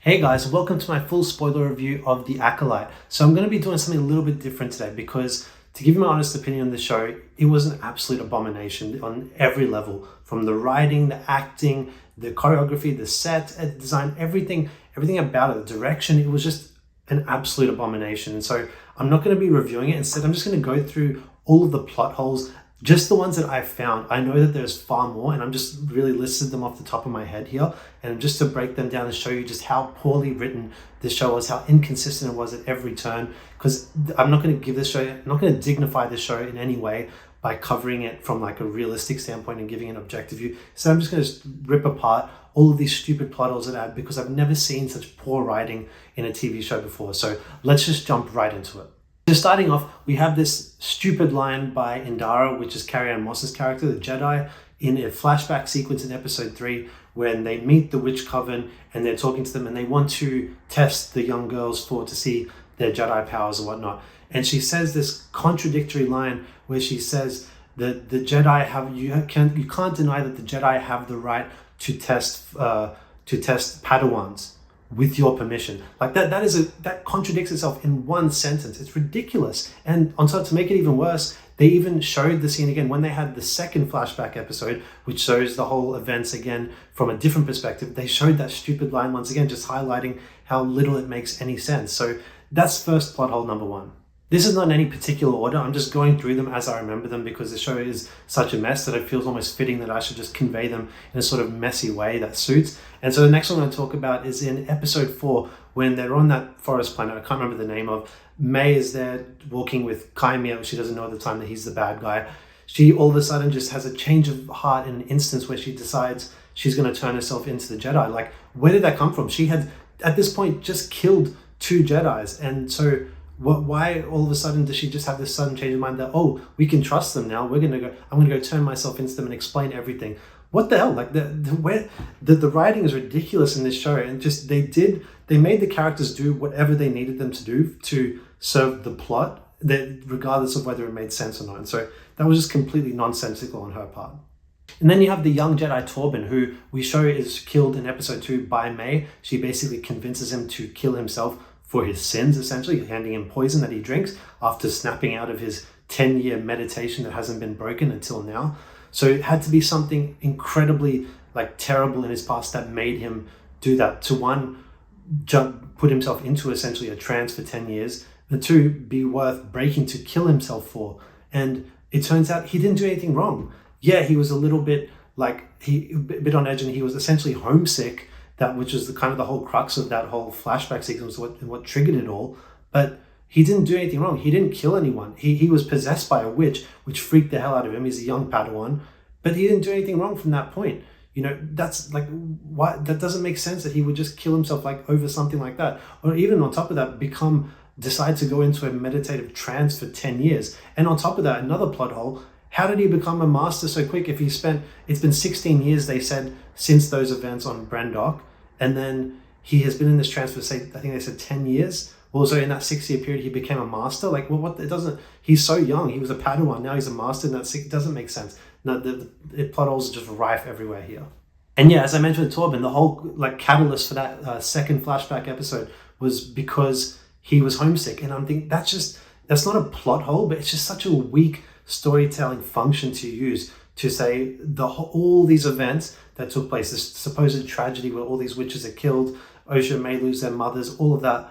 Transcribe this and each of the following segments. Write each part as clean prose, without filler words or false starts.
Hey guys, welcome to my full spoiler review of The Acolyte. So I'm going to be doing something a little bit different today because, to give you my honest opinion on the show, it was an absolute abomination on every level. From the writing, the acting, the choreography, the set, design, everything about it, the direction, it was just an absolute abomination. And so I'm not going to be reviewing it. Instead, I'm just going to go through all of the plot holes, just the ones that I've found. I know that there's far more, and I'm just really listed them off the top of my head here. And just to break them down and show you just how poorly written this show was, how inconsistent it was at every turn. Because I'm not going to give this show, I'm not going to dignify this show in any way by covering it from like a realistic standpoint and giving an objective view. So I'm just going to rip apart all of these stupid plot holes that I had because I've never seen such poor writing in a TV show before. So let's just jump right into it. So starting off, we have this stupid line by Indara, which is Carrie-Anne Moss's character, the Jedi, in a flashback sequence in episode 3, when they meet the witch coven and they're talking to them and they want to test the young girls to see their Jedi powers or whatnot. And she says this contradictory line where she says that the Jedi you can't deny that the Jedi have the right to test Padawans with your permission. Like that contradicts itself in one sentence. It's ridiculous. And on top, to make it even worse, they even showed the scene again when they had the second flashback episode, which shows the whole events again from a different perspective. They showed that stupid line once again, just highlighting how little it makes any sense. So that's first plot hole number one. This is not in any particular order. I'm just going through them as I remember them because the show is such a mess that it feels almost fitting that I should just convey them in a sort of messy way that suits. And so the next one I'm going to talk about is in episode 4, when they're on that forest planet. I can't remember the name of. May is there walking with Kaimia. She doesn't know at the time that he's the bad guy. She all of a sudden just has a change of heart in an instance where she decides she's going to turn herself into the Jedi. Like, where did that come from? She had, at this point, just killed 2 Jedis. And so why all of a sudden does she just have this sudden change of mind that, oh, we can trust them now, I'm going to go turn myself into them and explain everything? What the hell? Like the writing is ridiculous in this show, and just they made the characters do whatever they needed them to do to serve the plot, that regardless of whether it made sense or not. And so that was just completely nonsensical on her part. And then you have the young Jedi Torbin, who we show is killed in episode 2 by May. She basically convinces him to kill himself for his sins, essentially, handing him poison that he drinks after snapping out of his 10-year meditation that hasn't been broken until now. So it had to be something incredibly terrible in his past that made him do that. To one, put himself into essentially a trance for 10 years, and 2, be worth breaking to kill himself for. And it turns out he didn't do anything wrong. Yeah, he was a little bit bit on edge, and he was essentially homesick, which is the whole crux of that whole flashback sequence, what triggered it all. But he didn't do anything wrong. He didn't kill anyone. He was possessed by a witch, which freaked the hell out of him. He's a young Padawan, but he didn't do anything wrong from that point. That's why that doesn't make sense that he would just kill himself over something like that, or even on top of that, decide to go into a meditative trance for 10 years. And on top of that, another plot hole. How did he become a master so quick if it's been 16 years, they said, since those events on Brandok, and then he has been in this trance for, I think they said 10 years. Also, in that 6-year period, he became a master. He's so young. He was a Padawan, now he's a master, and it doesn't make sense. No, the plot holes are just rife everywhere here. And yeah, as I mentioned with Torbin, the whole catalyst for that second flashback episode was because he was homesick. And I'm thinking, that's not a plot hole, but it's just such a weak storytelling function to use to say all these events that took place, this supposed tragedy where all these witches are killed, Osha may lose their mothers, all of that,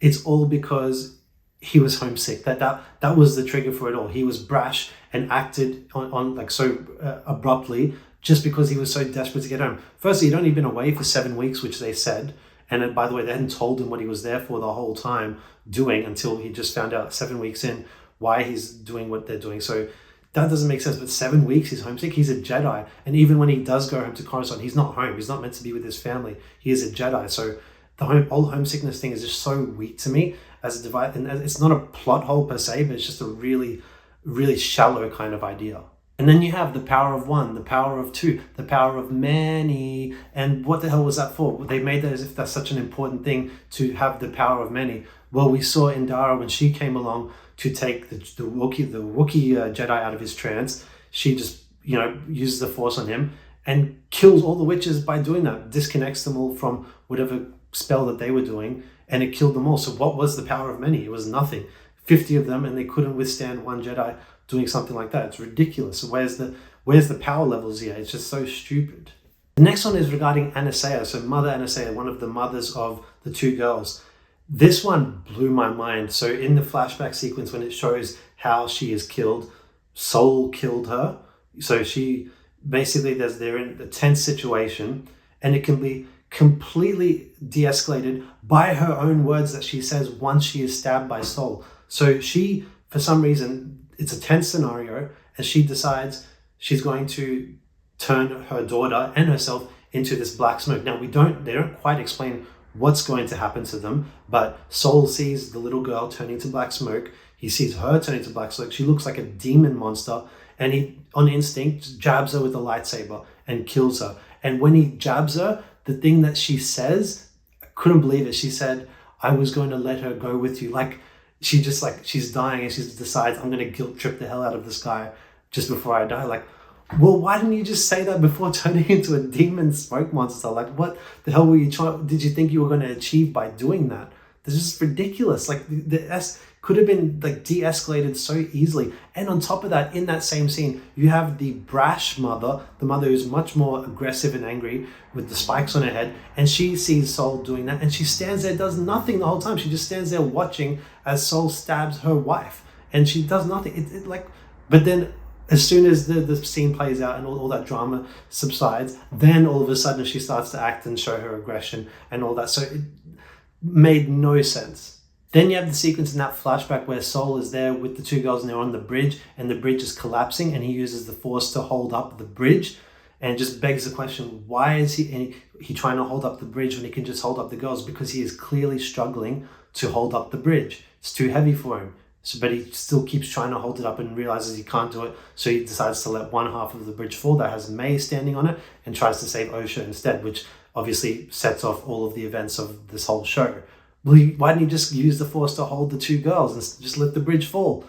it's all because he was homesick. That was the trigger for it all. He was brash and acted on so abruptly just because he was so desperate to get home. Firstly, he'd only been away for 7 weeks, which they said. And by the way, they hadn't told him what he was there for the whole time doing until he just found out 7 weeks in why he's doing what they're doing. So that doesn't make sense. But 7 weeks, he's homesick. He's a Jedi. And even when he does go home to Coruscant, he's not home. He's not meant to be with his family. He is a Jedi. So the whole homesickness thing is just so weak to me as a divide. And it's not a plot hole per se, but it's just a really, really shallow kind of idea. And then you have the power of 1, the power of 2, the power of many. And what the hell was that for? They made that as if that's such an important thing to have the power of many. Well, we saw Indara when she came along to take the Wookiee Jedi out of his trance. She just uses the Force on him and kills all the witches by doing that. Disconnects them all from whatever spell that they were doing, and it killed them all. So what was the power of many? It was nothing. 50 of them, and they couldn't withstand one Jedi doing something like that. It's ridiculous. So where's the power levels here? It's just so stupid. The next one is regarding Aniseya. So Mother Aniseya, one of the mothers of the two girls. This one blew my mind. So in the flashback sequence, when it shows how she is killed, Soul killed her. So she basically, they're in a tense situation, and it can be completely de-escalated by her own words that she says once she is stabbed by Soul. So she, for some reason, it's a tense scenario, and she decides she's going to turn her daughter and herself into this black smoke. Now they don't quite explain what's going to happen to them, but Soul sees the little girl turning to black smoke. He sees her turning to black smoke. She looks like a demon monster, and he, on instinct, jabs her with a lightsaber and kills her. And when he jabs her, the thing that she says, I couldn't believe it. She said, "I was going to let her go with you." She's dying, and she decides, "I'm going to guilt trip the hell out of this guy just before I die." Well, why didn't you just say that before turning into a demon smoke monster? What the hell were you did you think you were going to achieve by doing that? This is ridiculous. The could have been de-escalated so easily. And on top of that, in that same scene, you have the brash mother, the mother who's much more aggressive and angry with the spikes on her head, and she sees Soul doing that, and she stands there, does nothing the whole time. She just stands there watching as Soul stabs her wife, and she does nothing. But then as soon as the scene plays out and all that drama subsides, then all of a sudden she starts to act and show her aggression and all that. So it made no sense. Then you have the sequence in that flashback where Soul is there with the two girls, and they're on the bridge, and the bridge is collapsing, and he uses the Force to hold up the bridge, and it just begs the question, why is he trying to hold up the bridge when he can just hold up the girls? Because he is clearly struggling to hold up the bridge. It's too heavy for him. But he still keeps trying to hold it up and realizes he can't do it. So he decides to let one half of the bridge fall that has May standing on it, and tries to save Osha instead, which obviously sets off all of the events of this whole show. Well, why didn't he just use the Force to hold the two girls and just let the bridge fall?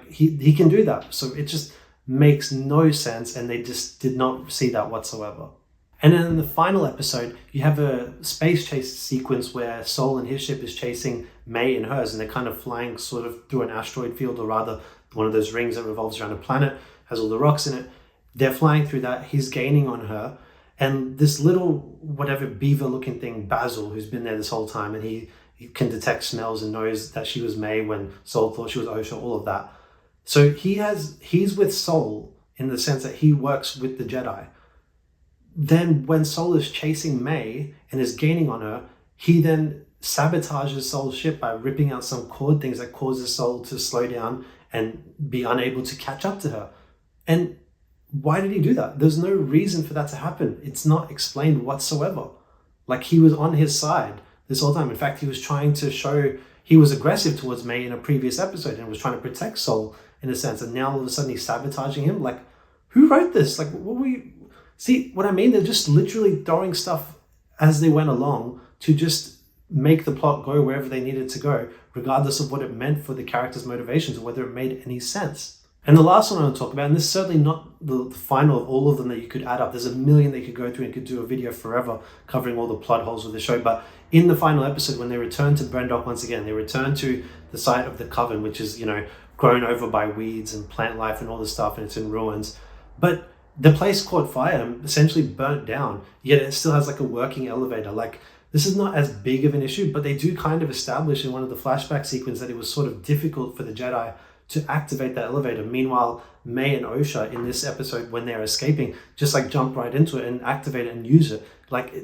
He can do that. So it just makes no sense, and they just did not see that whatsoever. And then in the final episode, you have a space chase sequence where Soul and his ship is chasing May and hers, and they're kind of flying sort of through an asteroid field, or rather one of those rings that revolves around a planet, has all the rocks in it. They're flying through that. He's gaining on her, and this little beaver looking thing, Basil, who's been there this whole time, and he can detect smells and knows that she was May when Soul thought she was Osha, all of that. So he's with Soul in the sense that he works with the Jedi. Then when Soul is chasing May and is gaining on her, he then sabotages Soul's ship by ripping out some cord things that causes Soul to slow down and be unable to catch up to her. And why did he do that? There's no reason for that to happen. It's not explained whatsoever. He was on his side this whole time. In fact, he was trying to show he was aggressive towards May in a previous episode and was trying to protect Soul in a sense. And now all of a sudden he's sabotaging him. Who wrote this? What were you... See what I mean? They're just literally throwing stuff as they went along to just make the plot go wherever they needed to go, regardless of what it meant for the characters' motivations or whether it made any sense. And the last one I want to talk about, and this is certainly not the final of all of them that you could add up. There's a million that you could go through and could do a video forever covering all the plot holes of the show. But in the final episode, when they return to Brendok once again, they return to the site of the Coven, which is, grown over by weeds and plant life and all this stuff, and it's in ruins. But the place caught fire and essentially burnt down, yet it still has a working elevator. This is not as big of an issue, but they do kind of establish in one of the flashback sequences that it was sort of difficult for the Jedi to activate that elevator. Meanwhile, May and Osha in this episode, when they're escaping, just jump right into it and activate it and use it.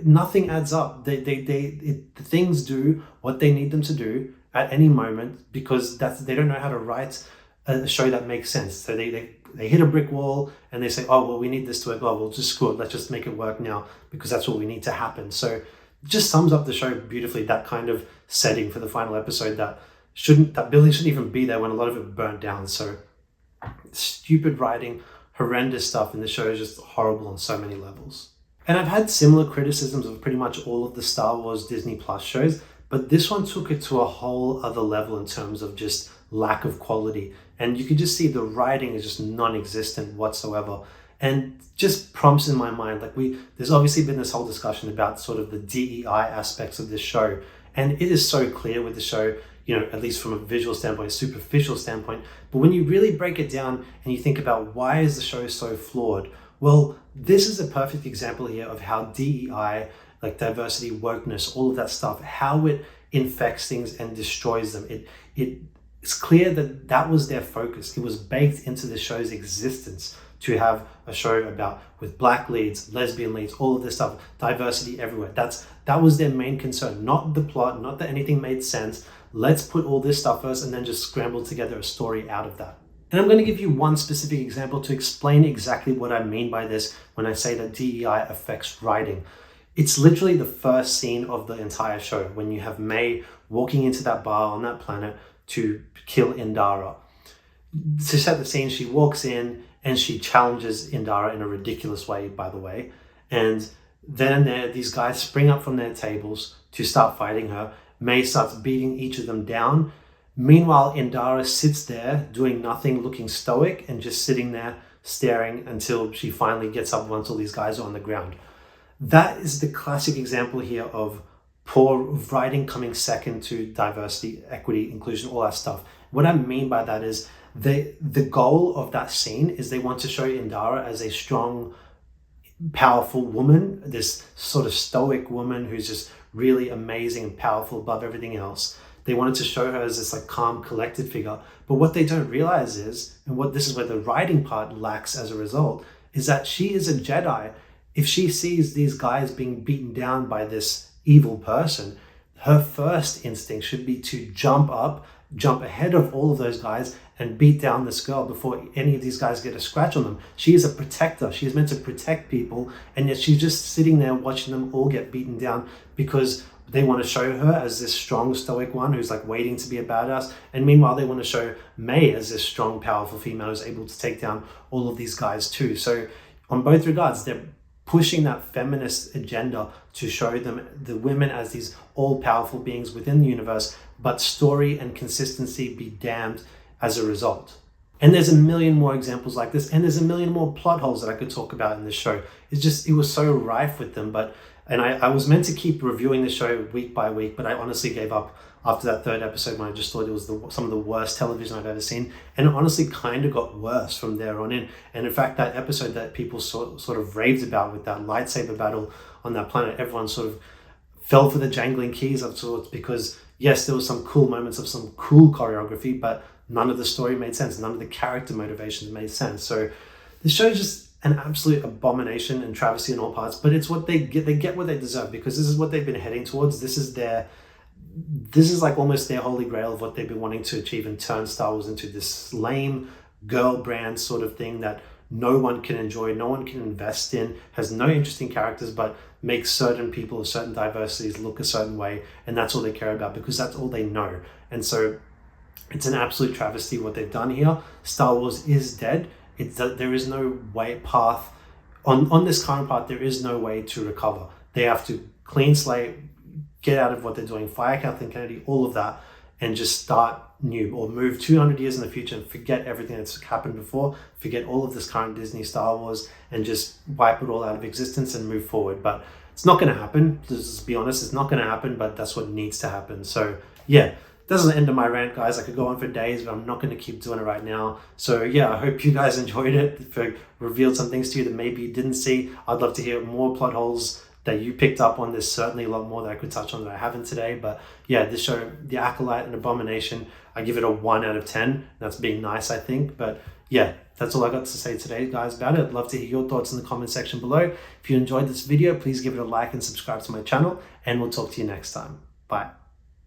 Nothing adds up. The things do what they need them to do at any moment, because they don't know how to write a show that makes sense. So they hit a brick wall and they say, oh, well, we need this to work. Oh, well, just screw it. Let's just make it work now because that's what we need to happen. So it just sums up the show beautifully, that kind of setting for the final episode that building shouldn't even be there when a lot of it burnt down. So stupid writing, horrendous stuff, and the show is just horrible on so many levels. And I've had similar criticisms of pretty much all of the Star Wars Disney Plus shows, but this one took it to a whole other level in terms of just lack of quality. And you could just see the writing is just non-existent whatsoever. and just prompts in my mind, like there's obviously been this whole discussion about sort of the DEI aspects of this show, and it is so clear with the show, at least from a visual standpoint, superficial standpoint. But when you really break it down and you think about why is the show so flawed, well, this is a perfect example here of how DEI, like diversity, wokeness, all of that stuff, how it infects things and destroys them. It's clear that that was their focus. It was baked into the show's existence to have a show with black leads, lesbian leads, all of this stuff, diversity everywhere. That was their main concern, not the plot, not that anything made sense. Let's put all this stuff first and then just scramble together a story out of that. And I'm going to give you one specific example to explain exactly what I mean by this when I say that DEI affects writing. It's literally the first scene of the entire show when you have May walking into that bar on that planet to kill Indara. To set the scene, she walks in and she challenges Indara in a ridiculous way, by the way. And then these guys spring up from their tables to start fighting her. May starts beating each of them down. Meanwhile, Indara sits there doing nothing, looking stoic and just sitting there staring until she finally gets up once all these guys are on the ground. That is the classic example here of poor writing coming second to diversity, equity, inclusion, all that stuff. What I mean by that is the goal of that scene is they want to show Indara as a strong, powerful woman, this sort of stoic woman who's just really amazing and powerful above everything else. They wanted to show her as this like calm, collected figure. But what they don't realize is, and this is where the writing part lacks as a result, is that she is a Jedi. If she sees these guys being beaten down by this evil person, her first instinct should be to jump ahead of all of those guys and beat down this girl before any of these guys get a scratch on them. She is a protector. She is meant to protect people, and yet she's just sitting there watching them all get beaten down because they want to show her as this strong, stoic one who's like waiting to be a badass. And meanwhile, they want to show May as this strong, powerful female who's able to take down all of these guys too. So on both regards, they're pushing that feminist agenda to show them the women as these all-powerful beings within the universe, but story and consistency be damned as a result. And there's a million more examples like this, and there's a million more plot holes that I could talk about in this show. It was so rife with them, and I was meant to keep reviewing the show week by week, but I honestly gave up after that third episode when I just thought it was some of the worst television I've ever seen. And it honestly kind of got worse from there on in. And in fact, that episode that people sort of raved about with that lightsaber battle on that planet, everyone sort of fell for the jangling keys of sorts because, yes, there was some cool moments of some cool choreography, but none of the story made sense. None of the character motivations made sense. So the show is just an absolute abomination and travesty in all parts, but it's what they get. They get what they deserve because this is what they've been heading towards. This is like almost their holy grail of what they've been wanting to achieve and turn Star Wars into this lame girl brand sort of thing that no one can enjoy, no one can invest in, has no interesting characters, but makes certain people of certain diversities look a certain way. And that's all they care about because that's all they know. And so it's an absolute travesty what they've done here. Star Wars is dead. There is no path on this current path. There is no way to recover. They have to clean slate, get out of what they're doing, fire Kathleen Kennedy, all of that, and just start new or move 200 years in the future and forget everything that's happened before, forget all of this current Disney Star Wars and just wipe it all out of existence and move forward. But it's not going to happen. Let's be honest, it's not going to happen, but that's what needs to happen. So yeah, this is the end of my rant, guys. I could go on for days, but I'm not going to keep doing it right now. So yeah, I hope you guys enjoyed it. If I revealed some things to you that maybe you didn't see, I'd love to hear more plot holes that you picked up on. There's certainly a lot more that I could touch on that I haven't today. But yeah, this show, The Acolyte and Abomination, I give it a 1 out of 10. That's being nice, I think. But yeah, that's all I got to say today, guys, about it. I'd love to hear your thoughts in the comment section below. If you enjoyed this video, please give it a like and subscribe to my channel, and we'll talk to you next time. Bye.